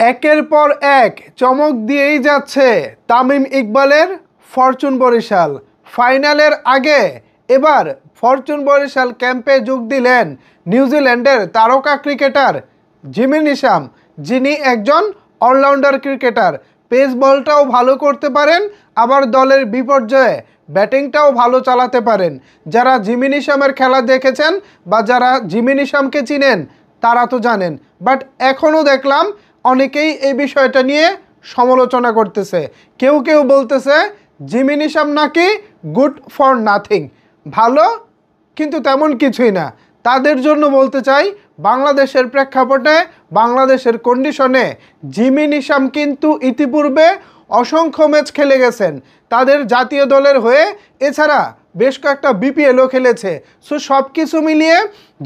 একের পর এক চমক দিয়েই যাচ্ছে তামিম ইকবালের ফরচুন বরিশাল। ফাইনালের আগে এবার ফরচুন বরিশাল ক্যাম্পে যোগ দিলেন নিউজিল্যান্ডের তারকা ক্রিকেটার জিমি নিশাম, যিনি একজন অলরাউন্ডার ক্রিকেটার। পেস বলটাও ভালো করতে পারেন, আবার দলের বিপর্যয়ে ব্যাটিংটাও ভালো চালাতে পারেন। যারা জিমি নিশামের খেলা দেখেছেন বা যারা জিমি নিশামকে চিনেন তারা তো জানেন, বাট এখনও দেখলাম অনেকেই এই বিষয়টা নিয়ে সমালোচনা করতেছে। কেউ কেউ বলতেছে জিমি নিশাম নাকি গুড ফর নাথিং, ভালো কিন্তু তেমন কিছুই না। তাদের জন্য বলতে চাই, বাংলাদেশের প্রেক্ষাপটে বাংলাদেশের কন্ডিশনে জিমি নিশাম কিন্তু ইতিপূর্বে অসংখ্য ম্যাচ খেলে গেছেন তাদের জাতীয় দলের হয়ে, এছাড়া বেশ কয়েকটা বিপিএলও খেলেছে। সো সব কিছু মিলিয়ে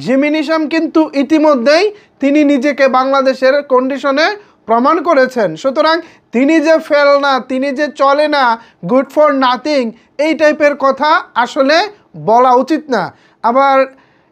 জিমি নিশাম কিন্তু ইতিমধ্যেই তিনি নিজেকে বাংলাদেশের কন্ডিশনে প্রমাণ করেছেন। সুতরাং তিনি যে ফেল না, তিনি যে চলে না, গুড ফর নাথিং, এই টাইপের কথা আসলে বলা উচিত না। আবার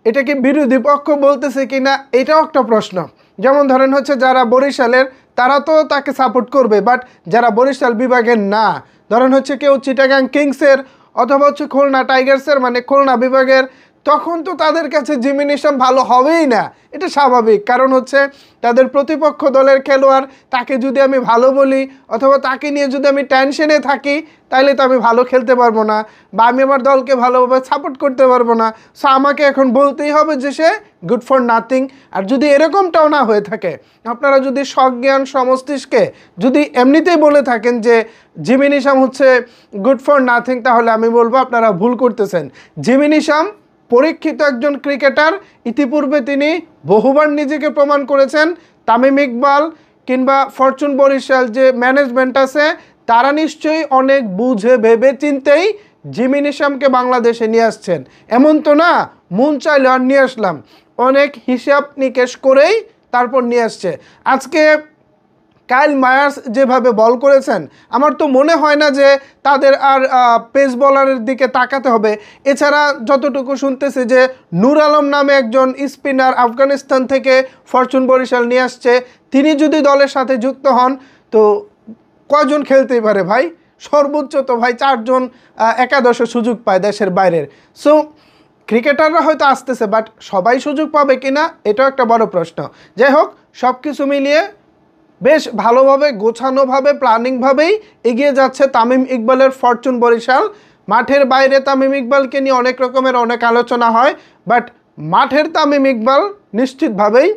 এটাকে বিরোধী পক্ষ বলতেছে কি না এটাও একটা প্রশ্ন। যেমন ধরেন হচ্ছে যারা বরিশালের তারা তো তাকে সাপোর্ট করবে, বাট যারা বরিশাল বিভাগের না, ধরেন হচ্ছে কেউ চিটাগাং কিংসের অথবা হচ্ছে খুলনা টাইগার্সের মানে খুলনা বিভাগের, তখন তো তাদের কাছে জিমি নিশাম ভালো হবেই না। এটা স্বাভাবিক, কারণ হচ্ছে তাদের প্রতিপক্ষ দলের খেলোয়াড়, তাকে যদি আমি ভালো বলি অথবা তাকে নিয়ে যদি আমি টেনশনে থাকি তাহলে তো আমি ভালো খেলতে পারবো না বা আমি আমার দলকে ভালোভাবে সাপোর্ট করতে পারবো না। সো আমাকে এখন বলতেই হবে যে সে গুড ফর নাথিং। আর যদি এরকমটাও না হয়ে থাকে, আপনারা যদি সজ্ঞান সমস্তিষ্কে যদি এমনিতেই বলে থাকেন যে জিমি নিশাম হচ্ছে গুড ফর নাথিং, তাহলে আমি বলবো আপনারা ভুল করতেছেন। জিমি নিশাম পরীক্ষিত একজন ক্রিকেটার, ইতিপূর্বে তিনি বহুবার নিজেকে প্রমাণ করেছেন। তামিম ইকবাল কিংবা ফরচুন বরিশাল যে ম্যানেজমেন্ট আছে তারা নিশ্চয়ই অনেক বুঝে ভেবে চিন্তেই জিমি নিশামকে বাংলাদেশে নিয়ে আসছেন। এমন তো না মন চাইলে আর নিয়ে আসলাম, অনেক হিসাব নিকেশ করেই তারপর নিয়ে আসছে। আজকে কাইল মায়ার্স যেভাবে বল করেছেন, আমার তো মনে হয় না যে তাদের আর পেস বলারের দিকে তাকাতে হবে। এছাড়া যতটুকু শুনতেছে যে নূর আলম নামে একজন স্পিনার আফগানিস্তান থেকে ফরচুন বরিশাল নিয়ে আসছে, তিনি যদি দলের সাথে যুক্ত হন তো কয়জন খেলতেই পারে ভাই? সর্বোচ্চ তো ভাই 4 জন একাদশে সুযোগ পায় দেশের বাইরের। সো ক্রিকেটাররা হয়তো আসতেছে, বাট সবাই সুযোগ পাবে কিনা এটাও একটা বড় প্রশ্ন। যাই হোক, সব কিছু মিলিয়ে বেশ ভালোভাবে গোছানোভাবে প্ল্যানিংভাবেই এগিয়ে যাচ্ছে তামিম ইকবালের ফরচুন বরিশাল। মাঠের বাইরে তামিম ইকবালকে নিয়ে অনেক রকমের অনেক আলোচনা হয়, বাট মাঠের তামিম ইকবাল নিশ্চিতভাবেই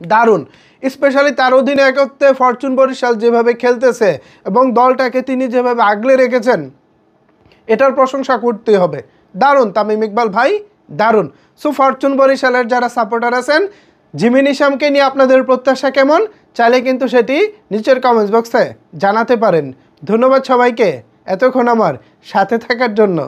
দারুণ। স্পেশালি তার অধিনায়কত্বে ফরচুন বরিশাল যেভাবে খেলতেছে এবং দলটাকে তিনি যেভাবে আগলে রেখেছেন, এটার প্রশংসা করতে হবে। দারুণ তামিম ইকবাল ভাই, দারুণ। সো ফরচুন বরিশালের যারা সাপোর্টার আছেন, জিমি নিশামকে নিয়ে আপনাদের প্রত্যাশা কেমন চাইলে কিন্তু সেটি নিচের কমেন্টস বক্সে জানাতে পারেন। ধন্যবাদ সবাইকে এতক্ষণ আমার সাথে থাকার জন্য।